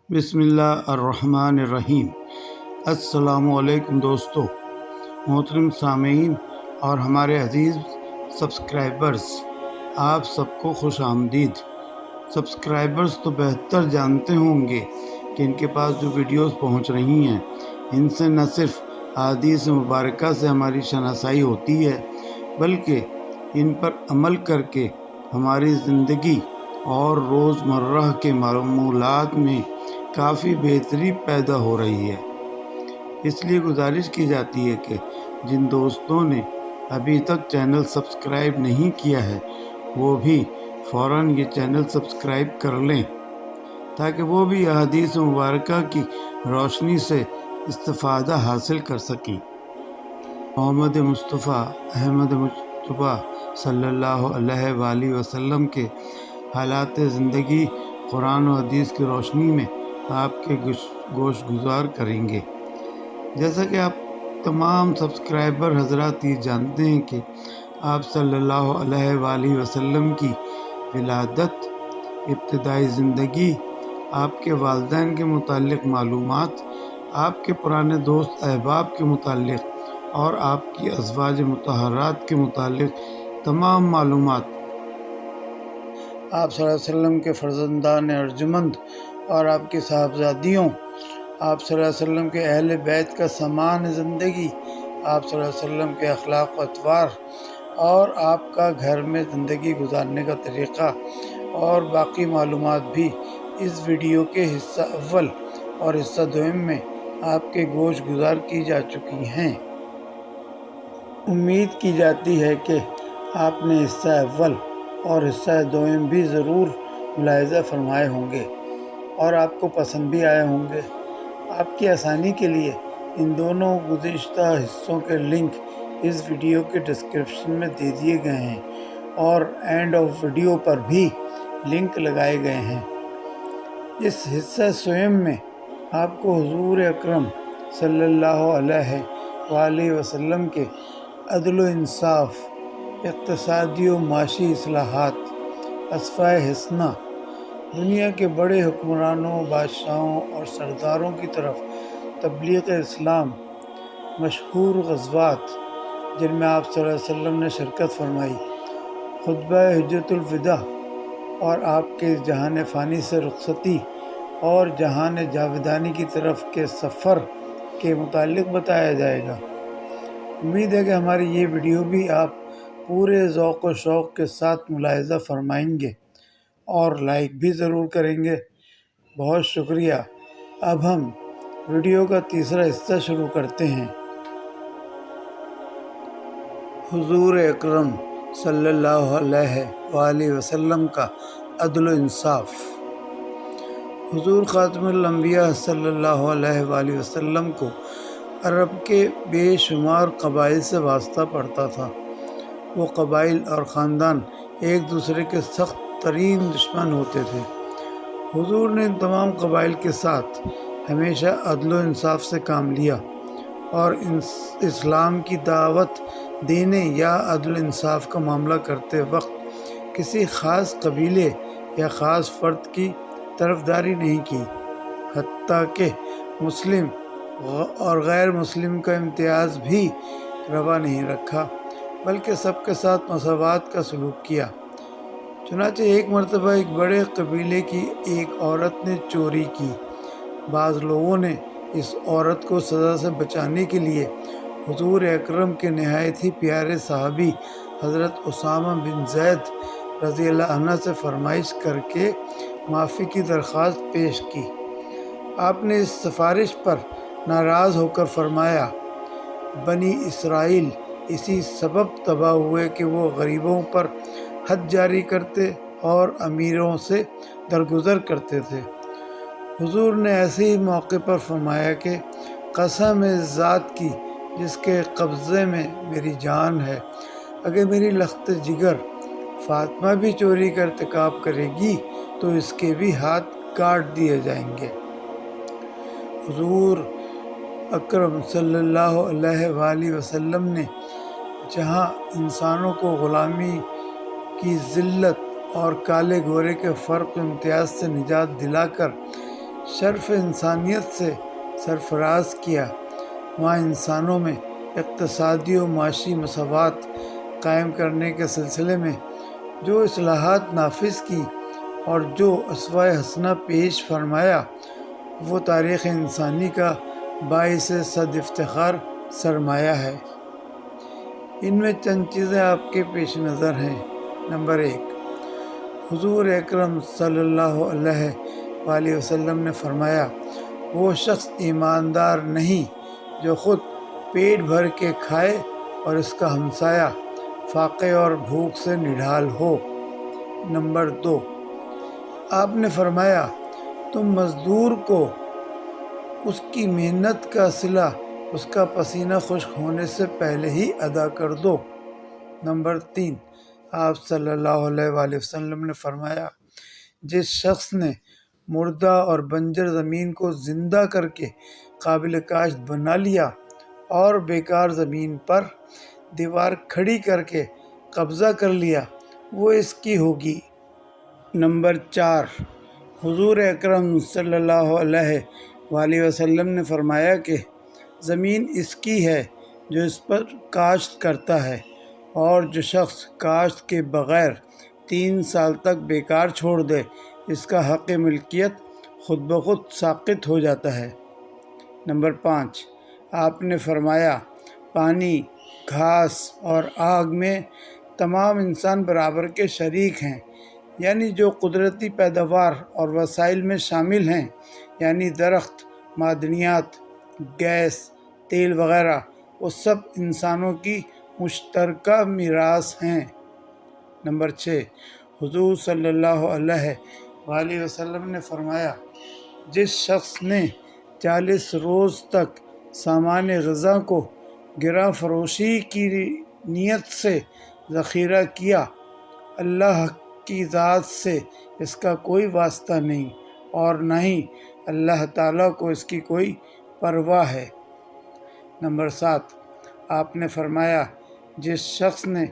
بسم اللہ الرحمن الرحیم۔ السلام علیکم دوستو، محترم سامعین اور ہمارے عزیز سبسکرائبرز، آپ سب کو خوش آمدید۔ سبسکرائبرز تو بہتر جانتے ہوں گے کہ ان کے پاس جو ویڈیوز پہنچ رہی ہیں ان سے نہ صرف احادیث مبارکہ سے ہماری شناسائی ہوتی ہے بلکہ ان پر عمل کر کے ہماری زندگی اور روزمرہ کے معمولات میں کافی بہتری پیدا ہو رہی ہے۔ اس لیے گزارش کی جاتی ہے کہ جن دوستوں نے ابھی تک چینل سبسکرائب نہیں کیا ہے وہ بھی فوراً یہ چینل سبسکرائب کر لیں تاکہ وہ بھی احادیث مبارکہ کی روشنی سے استفادہ حاصل کر سکیں۔ محمد مصطفیٰ احمد مجتبیٰ صلی اللہ علیہ وآلہ وسلم کے حالات زندگی قرآن و حدیث کی روشنی میں آپ کے گوش گزار کریں گے۔ جیسا کہ آپ تمام سبسکرائبر حضرات یہ جانتے ہیں کہ آپ صلی اللہ علیہ وآلہ وسلم کی ولادت، ابتدائی زندگی، آپ کے والدین کے متعلق معلومات، آپ کے پرانے دوست احباب کے متعلق اور آپ کی ازواج مطہرات کے متعلق تمام معلومات، آپ صلی اللہ علیہ وسلم کے فرزندان ارجمند اور آپ کی صاحبزادیوں، آپ صلی اللہ علیہ وسلم کے اہل بیت کا سامان زندگی، آپ صلی اللہ علیہ وسلم کے اخلاق و اطوار اور آپ کا گھر میں زندگی گزارنے کا طریقہ اور باقی معلومات بھی اس ویڈیو کے حصہ اول اور حصہ دوم میں آپ کے گوش گزار کی جا چکی ہیں۔ امید کی جاتی ہے کہ آپ نے حصہ اول اور حصہ دوم بھی ضرور ملاحظہ فرمائے ہوں گے اور آپ کو پسند بھی آئے ہوں گے۔ آپ کی آسانی کے لیے ان دونوں گزشتہ حصوں کے لنک اس ویڈیو کے ڈسکرپشن میں دے دیے گئے ہیں اور اینڈ آف ویڈیو پر بھی لنک لگائے گئے ہیں۔ اس حصہ سوم میں آپ کو حضور اکرم صلی اللہ علیہ وآلہ وسلم کے عدل و انصاف، اقتصادی و معاشی اصلاحات، اسوۂ حسنہ، دنیا کے بڑے حکمرانوں، بادشاہوں اور سرداروں کی طرف تبلیغ اسلام، مشہور غزوات جن میں آپ صلی اللہ علیہ وسلم نے شرکت فرمائی، خطبہ حجۃ الوداع اور آپ کے جہان فانی سے رخصتی اور جہان جاودانی کی طرف کے سفر کے متعلق بتایا جائے گا۔ امید ہے کہ ہماری یہ ویڈیو بھی آپ پورے ذوق و شوق کے ساتھ ملاحظہ فرمائیں گے اور لائک بھی ضرور کریں گے۔ بہت شکریہ۔ اب ہم ویڈیو کا تیسرا حصہ شروع کرتے ہیں۔ حضور اکرم صلی اللہ علیہ وآلہ وسلم کا عدل و انصاف۔ حضور خاتم الانبیاء صلی اللہ علیہ وآلہ وسلم کو عرب کے بے شمار قبائل سے واسطہ پڑتا تھا۔ وہ قبائل اور خاندان ایک دوسرے کے سخت ترین دشمن ہوتے تھے۔ حضور نے ان تمام قبائل کے ساتھ ہمیشہ عدل و انصاف سے کام لیا اور اسلام کی دعوت دینے یا عدل انصاف کا معاملہ کرتے وقت کسی خاص قبیلے یا خاص فرد کی طرفداری نہیں کی، حتیٰ کہ مسلم اور غیر مسلم کا امتیاز بھی روا نہیں رکھا، بلکہ سب کے ساتھ مساوات کا سلوک کیا۔ چنانچہ ایک مرتبہ ایک بڑے قبیلے کی ایک عورت نے چوری کی۔ بعض لوگوں نے اس عورت کو سزا سے بچانے کے لیے حضور اکرم کے نہایت ہی پیارے صحابی حضرت اسامہ بن زید رضی اللہ عنہ سے فرمائش کر کے معافی کی درخواست پیش کی۔ آپ نے اس سفارش پر ناراض ہو کر فرمایا، بنی اسرائیل اسی سبب تباہ ہوئے کہ وہ غریبوں پر حد جاری کرتے اور امیروں سے درگزر کرتے تھے۔ حضور نے ایسے ہی موقع پر فرمایا کہ قسم اس ذات کی جس کے قبضے میں میری جان ہے، اگر میری لخت جگر فاطمہ بھی چوری کا ارتکاب کرے گی تو اس کے بھی ہاتھ کاٹ دیے جائیں گے۔ حضور اکرم صلی اللہ علیہ وآلہ وسلم نے جہاں انسانوں کو غلامی کی ذلت اور کالے گورے کے فرق و امتیاز سے نجات دلا کر شرف انسانیت سے سرفراز کیا، وہاں انسانوں میں اقتصادی و معاشی مساوات قائم کرنے کے سلسلے میں جو اصلاحات نافذ کی اور جو اسوہ حسنہ پیش فرمایا، وہ تاریخ انسانی کا باعث صد افتخار سرمایہ ہے۔ ان میں چند چیزیں آپ کے پیش نظر ہیں۔ نمبر 1، حضور اکرم صلی اللہ علیہ وآلہ وسلم نے فرمایا، وہ شخص ایماندار نہیں جو خود پیٹ بھر کے کھائے اور اس کا ہمسایہ فاقے اور بھوک سے نڈھال ہو۔ نمبر 2، آپ نے فرمایا، تم مزدور کو اس کی محنت کا صلہ اس کا پسینہ خشک ہونے سے پہلے ہی ادا کر دو۔ نمبر 3، آپ صلی اللہ علیہ وآلہ وسلم نے فرمایا، جس شخص نے مردہ اور بنجر زمین کو زندہ کر کے قابل کاشت بنا لیا اور بیکار زمین پر دیوار کھڑی کر کے قبضہ کر لیا، وہ اس کی ہوگی۔ نمبر 4، حضور اکرم صلی اللہ علیہ وآلہ وسلم نے فرمایا کہ زمین اس کی ہے جو اس پر کاشت کرتا ہے، اور جو شخص کاشت کے بغیر 3 سال تک بیکار چھوڑ دے، اس کا حق ملکیت خود بخود ساقط ہو جاتا ہے۔ نمبر 5، آپ نے فرمایا، پانی، گھاس اور آگ میں تمام انسان برابر کے شریک ہیں، یعنی جو قدرتی پیداوار اور وسائل میں شامل ہیں، یعنی درخت، معدنیات، گیس، تیل وغیرہ، وہ سب انسانوں کی مشترکہ میراث ہیں۔ نمبر 6، حضور صلی اللہ علیہ وآلہ وسلم نے فرمایا، جس شخص نے 40 روز تک سامان غذا کو گراں فروشی کی نیت سے ذخیرہ کیا، اللہ کی ذات سے اس کا کوئی واسطہ نہیں اور نہ ہی اللہ تعالیٰ کو اس کی کوئی پرواہ ہے۔ نمبر 7، آپ نے فرمایا، جس شخص نے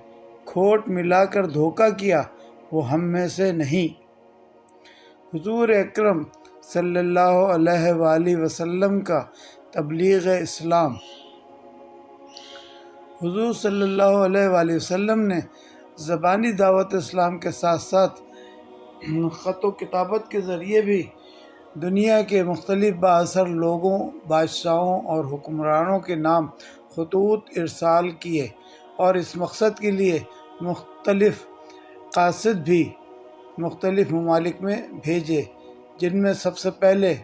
کھوٹ ملا کر دھوکہ کیا، وہ ہم میں سے نہیں۔ حضور اکرم صلی اللہ علیہ وآلہ وسلم کا تبلیغ اسلام۔ حضور صلی اللہ علیہ وآلہ وسلم نے زبانی دعوت اسلام کے ساتھ ساتھ خط و کتابت کے ذریعے بھی دنیا کے مختلف بااثر لوگوں، بادشاہوں اور حکمرانوں کے نام خطوط ارسال کیے اور اس مقصد کے لیے مختلف قاصد بھی مختلف ممالک میں بھیجے، جن میں سب سے پہلے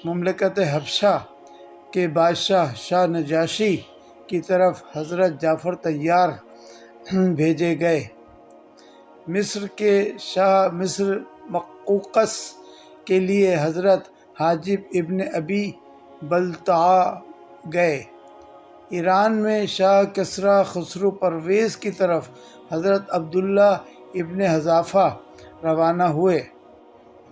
مملکت حبشہ کے بادشاہ شاہ نجاشی کی طرف حضرت جعفر طیار بھیجے گئے، مصر کے شاہ مصر مقوقس کے لیے حضرت حاجب ابن ابی بلتعہ گئے، ایران میں شاہ کسریٰ خسرو پرویز کی طرف حضرت عبداللہ ابن حذافہ روانہ ہوئے،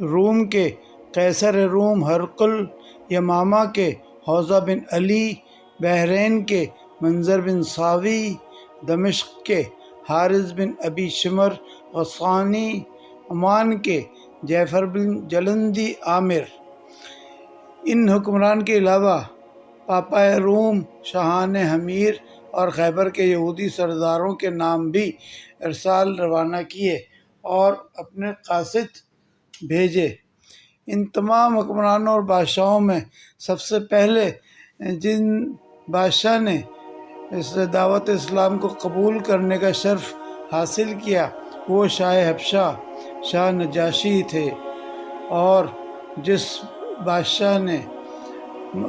روم کے قیصر روم ہرقل، یمامہ کے حوضہ بن علی، بحرین کے منظر بن ساوی، دمشق کے حارث بن ابی شمر غسانی، عمان کے جعفر بن جلندی عامر۔ ان حکمران کے علاوہ پاپائے روم، شاہان حمیر اور خیبر کے یہودی سرداروں کے نام بھی ارسال روانہ کیے اور اپنے قاصد بھیجے۔ ان تمام حکمرانوں اور بادشاہوں میں سب سے پہلے جن بادشاہ نے اس دعوت اسلام کو قبول کرنے کا شرف حاصل کیا، وہ شاہ حبشہ شاہ نجاشی تھے، اور جس بادشاہ نے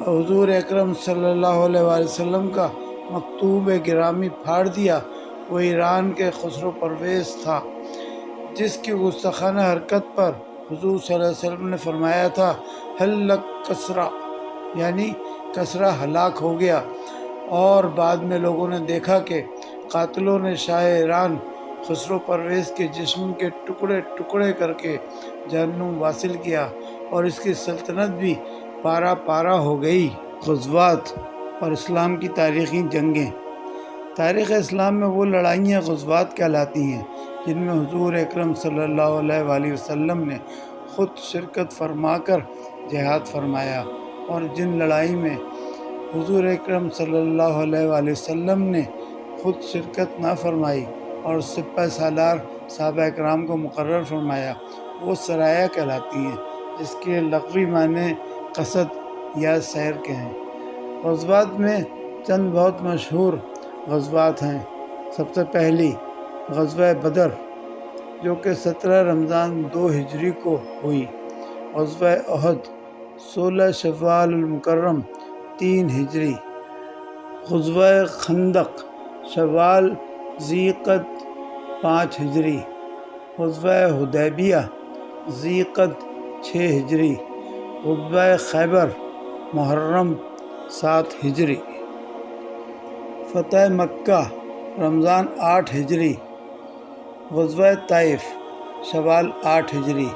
حضور اکرم صلی اللہ علیہ وآلہ وسلم کا مکتوب گرامی پھاڑ دیا، وہ ایران کے خسرو پرویز تھا، جس کی گستاخانہ حرکت پر حضور صلی اللہ علیہ وسلم نے فرمایا تھا، ہلک کسریٰ، یعنی کسریٰ ہلاک ہو گیا، اور بعد میں لوگوں نے دیکھا کہ قاتلوں نے شاہ ایران خسرو پرویز کے جسم کے ٹکڑے ٹکڑے کر کے جہنم واصل کیا اور اس کی سلطنت بھی پارا پارا ہو گئی۔ غزوات اور اسلام کی تاریخی جنگیں۔ تاریخ اسلام میں وہ لڑائیاں غزوات کہلاتی ہیں جن میں حضور اکرم صلی اللہ علیہ وآلہ وسلم نے خود شرکت فرما کر جہاد فرمایا، اور جن لڑائی میں حضور اکرم صلی اللہ علیہ وآلہ وسلم نے خود شرکت نہ فرمائی اور سپہ سالار صحابہ اکرام کو مقرر فرمایا، وہ سرایہ کہلاتی ہیں، جس کے لغوی معنی قصد یا سیر کے ہیں۔ غزوات میں چند بہت مشہور غزوات ہیں۔ سب سے پہلی غزوہ بدر، جو کہ 17 رمضان 2 ہجری کو ہوئی۔ غزوہ احد 16 شوال المکرم 3 ہجری۔ غزوہ خندق شوال ذی قعد 5 ہجری۔ غزوہ حدیبیہ ذی قعد 6 ہجری۔ غزوہ خیبر محرم 7 ہجری۔ فتح مکہ رمضان 8 ہجری۔ غزوہ طائف شوال 8 ہجری۔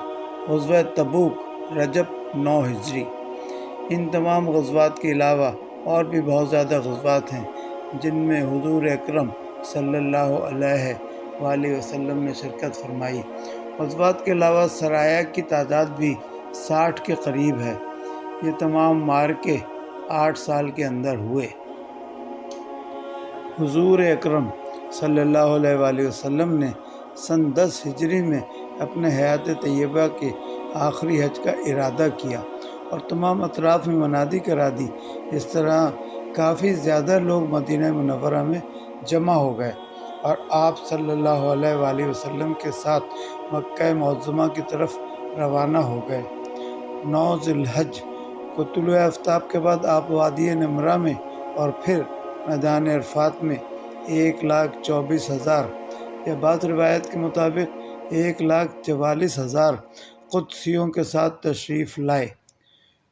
غزوہ تبوک رجب 9 ہجری۔ ان تمام غزوات کے علاوہ اور بھی بہت زیادہ غزوات ہیں جن میں حضور اکرم صلی اللہ علیہ وآلہ وسلم نے شرکت فرمائی۔ غزوات کے علاوہ سرایہ کی تعداد بھی 60 کے قریب ہے۔ یہ تمام معرکے 8 سال کے اندر ہوئے۔ حضور اکرم صلی اللہ علیہ وآلہ وسلم نے سن 10 ہجری میں اپنے حیات طیبہ کے آخری حج کا ارادہ کیا اور تمام اطراف میں منادی کرا دی۔ اس طرح کافی زیادہ لوگ مدینہ منورہ میں جمع ہو گئے اور آپ صلی اللہ علیہ وآلہ وسلم کے ساتھ مکہ معظمہ کی طرف روانہ ہو گئے۔ 9 ذی الحج کو طلوع آفتاب کے بعد آپ وادی نمرہ میں اور پھر میدان عرفات میں 1,24,000 یا بعض روایت کے مطابق 1,44,000 قدسیوں کے ساتھ تشریف لائے،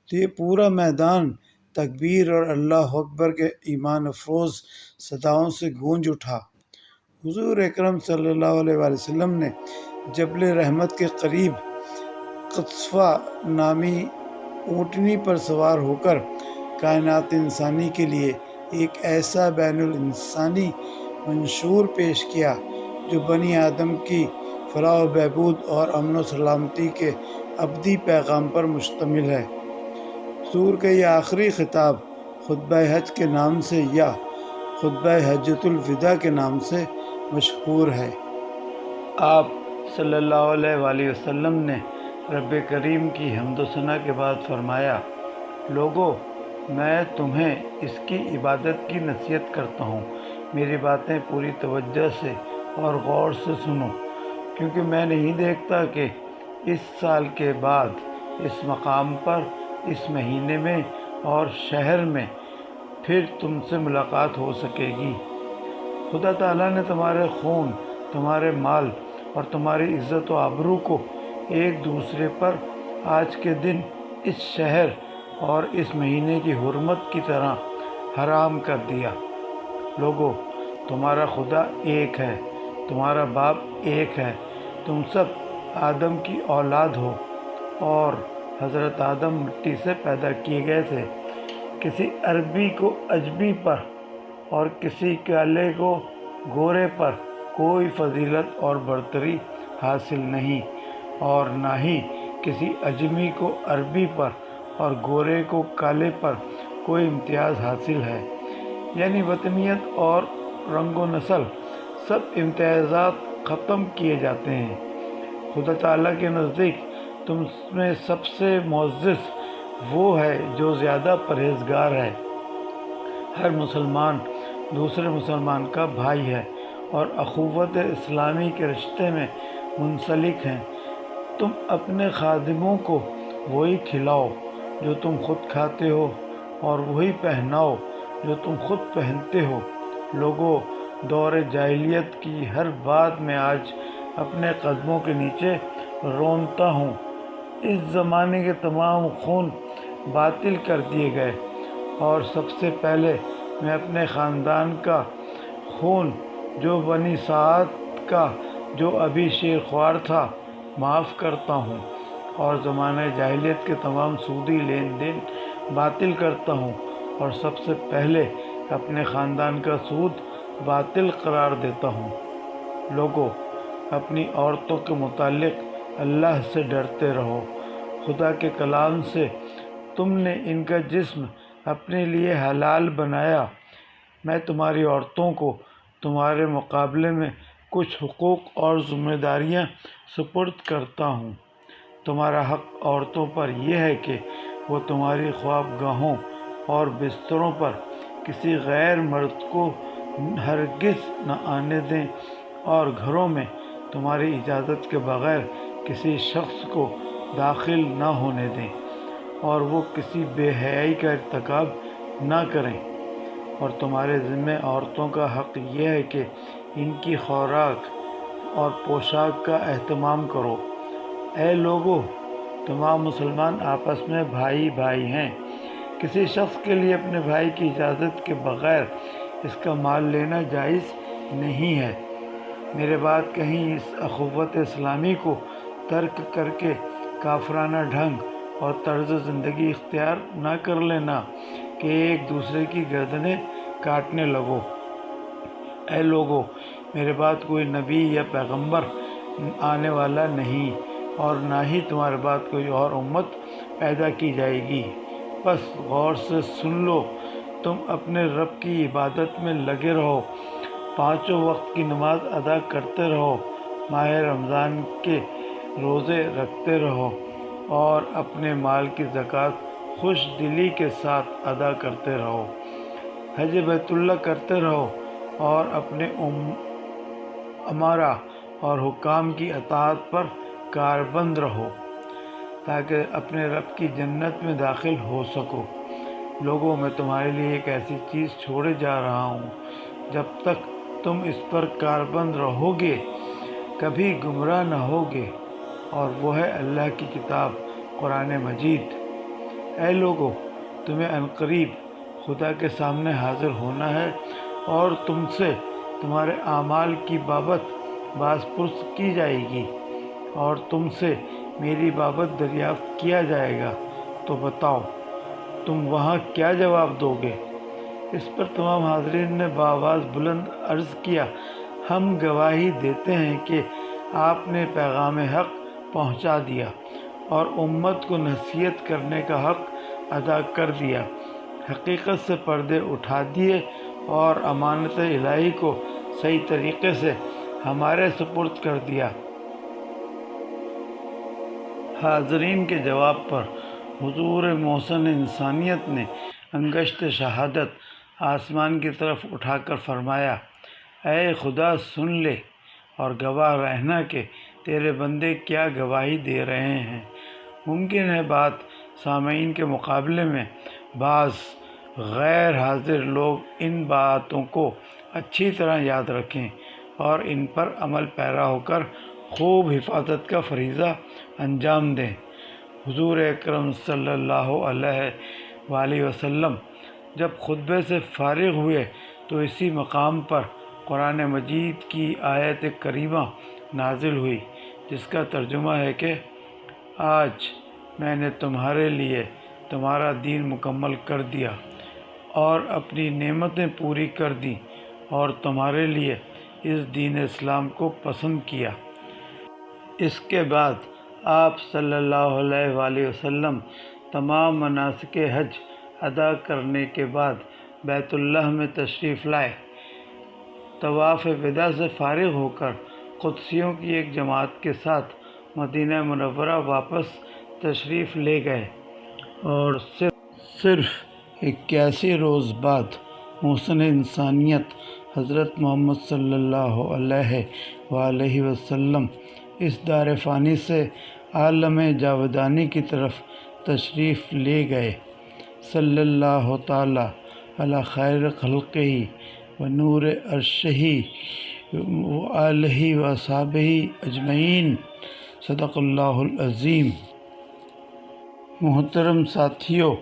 تو یہ پورا میدان تکبیر اور اللہ اکبر کے ایمان افروز صداؤں سے گونج اٹھا۔ حضور اکرم صلی اللہ علیہ وآلہ وسلم نے جبل رحمت کے قریب قصفہ نامی اونٹنی پر سوار ہو کر کائنات انسانی کے لیے ایک ایسا بین الانسانی منشور پیش کیا جو بنی آدم کی فلاح و بہبود اور امن و سلامتی کے ابدی پیغام پر مشتمل ہے۔ حضور کا یہ آخری خطاب خطبہ حج کے نام سے یا خطبہ حجۃ الوداع کے نام سے مشہور ہے۔ آپ صلی اللہ علیہ وآلہ وسلم نے رب کریم کی حمد و ثنا کے بعد فرمایا، لوگو، میں تمہیں اس کی عبادت کی نصیحت کرتا ہوں، میری باتیں پوری توجہ سے اور غور سے سنو، کیونکہ میں نہیں دیکھتا کہ اس سال کے بعد اس مقام پر، اس مہینے میں اور شہر میں پھر تم سے ملاقات ہو سکے گی۔ خدا تعالیٰ نے تمہارے خون، تمہارے مال اور تمہاری عزت و آبرو کو ایک دوسرے پر آج کے دن اس شہر اور اس مہینے کی حرمت کی طرح حرام کر دیا۔ لوگو، تمہارا خدا ایک ہے، تمہارا باپ ایک ہے، تم سب آدم کی اولاد ہو اور حضرت آدم مٹی سے پیدا کیے گئے تھے۔ کسی عربی کو اجمی پر اور کسی کالے کو گورے پر کوئی فضیلت اور برتری حاصل نہیں، اور نہ ہی کسی اجمی کو عربی پر اور گورے کو کالے پر کوئی امتیاز حاصل ہے، یعنی وطنیت اور رنگ و نسل سب امتیازات ختم کیے جاتے ہیں۔ خدا تعالیٰ کے نزدیک تم میں سب سے معزز وہ ہے جو زیادہ پرہیزگار ہے۔ ہر مسلمان دوسرے مسلمان کا بھائی ہے اور اخوت اسلامی کے رشتے میں منسلک ہیں۔ تم اپنے خادموں کو وہی کھلاؤ جو تم خود کھاتے ہو اور وہی پہناؤ جو تم خود پہنتے ہو۔ لوگوں، دور جاہلیت کی ہر بات میں آج اپنے قدموں کے نیچے رونتا ہوں۔ اس زمانے کے تمام خون باطل کر دیے گئے اور سب سے پہلے میں اپنے خاندان کا خون، جو بنی سعد کا، جو ابھی شیر خوار تھا، معاف کرتا ہوں، اور زمانہ جاہلیت کے تمام سودی لین دین باطل کرتا ہوں، اور سب سے پہلے اپنے خاندان کا سود باطل قرار دیتا ہوں۔ لوگوں، اپنی عورتوں کے متعلق اللہ سے ڈرتے رہو، خدا کے کلام سے تم نے ان کا جسم اپنے لیے حلال بنایا، میں تمہاری عورتوں کو تمہارے مقابلے میں کچھ حقوق اور ذمہ داریاں سپرد کرتا ہوں۔ تمہارا حق عورتوں پر یہ ہے کہ وہ تمہاری خواب گاہوں اور بستروں پر کسی غیر مرد کو ہرگز نہ آنے دیں، اور گھروں میں تمہاری اجازت کے بغیر کسی شخص کو داخل نہ ہونے دیں، اور وہ کسی بے حیائی کا ارتکاب نہ کریں۔ اور تمہارے ذمہ عورتوں کا حق یہ ہے کہ ان کی خوراک اور پوشاک کا اہتمام کرو۔ اے لوگو، تمام مسلمان آپس میں بھائی بھائی ہیں۔ کسی شخص کے لیے اپنے بھائی کی اجازت کے بغیر اس کا مال لینا جائز نہیں ہے۔ میرے بعد کہیں اس اخوت اسلامی کو ترک کر کے کافرانہ ڈھنگ اور طرز زندگی اختیار نہ کر لینا کہ ایک دوسرے کی گردنیں کاٹنے لگو۔ اے لوگو، میرے بعد کوئی نبی یا پیغمبر آنے والا نہیں، اور نہ ہی تمہارے بعد کوئی اور امت پیدا کی جائے گی۔ بس غور سے سن لو، تم اپنے رب کی عبادت میں لگے رہو، 5 وقت کی نماز ادا کرتے رہو، ماہ رمضان کے روزے رکھتے رہو، اور اپنے مال کی زکوٰۃ خوش دلی کے ساتھ ادا کرتے رہو، حج بیت اللہ کرتے رہو، اور اپنے امراء اور حکام کی اطاعت پر کاربند رہو، تاکہ اپنے رب کی جنت میں داخل ہو سکو۔ لوگوں، میں تمہارے لیے ایک ایسی چیز چھوڑے جا رہا ہوں، جب تک تم اس پر کاربند رہو گے کبھی گمراہ نہ ہوگے، اور وہ ہے اللہ کی کتاب قرآن مجید۔ اے لوگو، تمہیں عنقریب خدا کے سامنے حاضر ہونا ہے، اور تم سے تمہارے اعمال کی بابت باز پرس کی جائے گی، اور تم سے میری بابت دریافت کیا جائے گا۔ تو بتاؤ، تم وہاں کیا جواب دو گے؟ اس پر تمام حاضرین نے بآواز بلند عرض کیا، ہم گواہی دیتے ہیں کہ آپ نے پیغام حق پہنچا دیا، اور امت کو نصیحت کرنے کا حق ادا کر دیا، حقیقت سے پردے اٹھا دیے، اور امانت الہی کو صحیح طریقے سے ہمارے سپرد کر دیا۔ حاضرین کے جواب پر حضور محسن انسانیت نے انگشت شہادت آسمان کی طرف اٹھا کر فرمایا، اے خدا، سن لے اور گواہ رہنا کہ تیرے بندے کیا گواہی دے رہے ہیں۔ ممکن ہے بات سامعین کے مقابلے میں بعض غیر حاضر لوگ ان باتوں کو اچھی طرح یاد رکھیں اور ان پر عمل پیرا ہو کر خوب حفاظت کا فریضہ انجام دیں۔ حضور اکرم صلی اللہ علیہ وآلہ وسلم جب خطبے سے فارغ ہوئے تو اسی مقام پر قرآن مجید کی آیت کریمہ نازل ہوئی، جس کا ترجمہ ہے کہ آج میں نے تمہارے لیے تمہارا دین مکمل کر دیا اور اپنی نعمتیں پوری کر دیں، اور تمہارے لیے اس دین اسلام کو پسند کیا۔ اس کے بعد آپ صلی اللہ علیہ وآلہ وسلم تمام مناسک حج ادا کرنے کے بعد بیت اللہ میں تشریف لائے۔ طواف وداع سے فارغ ہو کر قدسیوں کی ایک جماعت کے ساتھ مدینہ منورہ واپس تشریف لے گئے، اور صرف 81 روز بعد محسن انسانیت حضرت محمد صلی اللہ علیہ وآلہ وسلم اس دار فانی سے عالم جاودانی کی طرف تشریف لے گئے۔ صلی اللہ تعالی علی خیر خلقہ و نور عرشہ وآلہ وصحبہ اجمعین۔ صدق اللہ العظیم۔ محترم ساتھیو،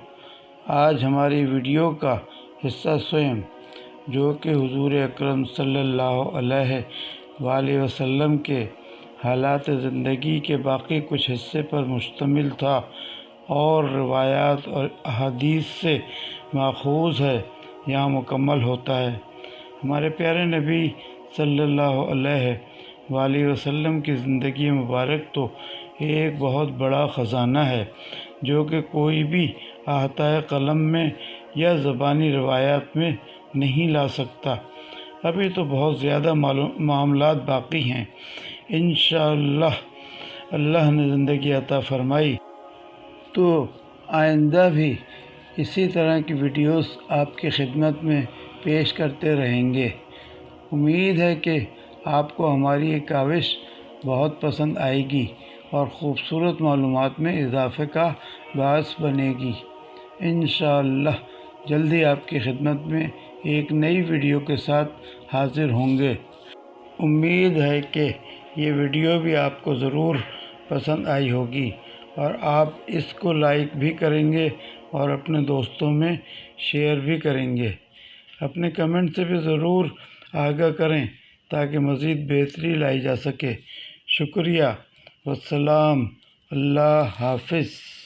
آج ہماری ویڈیو کا حصہ سوم، جو کہ حضور اکرم صلی اللہ علیہ وآلہ وسلم کے حالات زندگی کے باقی کچھ حصے پر مشتمل تھا اور روایات اور احادیث سے ماخوذ ہے، یہاں مکمل ہوتا ہے۔ ہمارے پیارے نبی صلی اللہ علیہ وآلہ وسلم کی زندگی مبارک تو ایک بہت بڑا خزانہ ہے، جو کہ کوئی بھی احاطۂ قلم میں یا زبانی روایات میں نہیں لا سکتا۔ ابھی تو بہت زیادہ معاملات باقی ہیں۔ انشاءاللہ اللہ نے زندگی عطا فرمائی تو آئندہ بھی اسی طرح کی ویڈیوز آپ کی خدمت میں پیش کرتے رہیں گے۔ امید ہے کہ آپ کو ہماری یہ کاوش بہت پسند آئے گی اور خوبصورت معلومات میں اضافے کا باعث بنے گی۔ انشاءاللہ جلدی آپ کی خدمت میں ایک نئی ویڈیو کے ساتھ حاضر ہوں گے۔ امید ہے کہ یہ ویڈیو بھی آپ کو ضرور پسند آئی ہوگی اور آپ اس کو لائک بھی کریں گے اور اپنے دوستوں میں شیئر بھی کریں گے۔ اپنے کمنٹ سے بھی ضرور آگاہ کریں تاکہ مزید بہتری لائی جا سکے۔ شکریہ والسلام، اللہ حافظ۔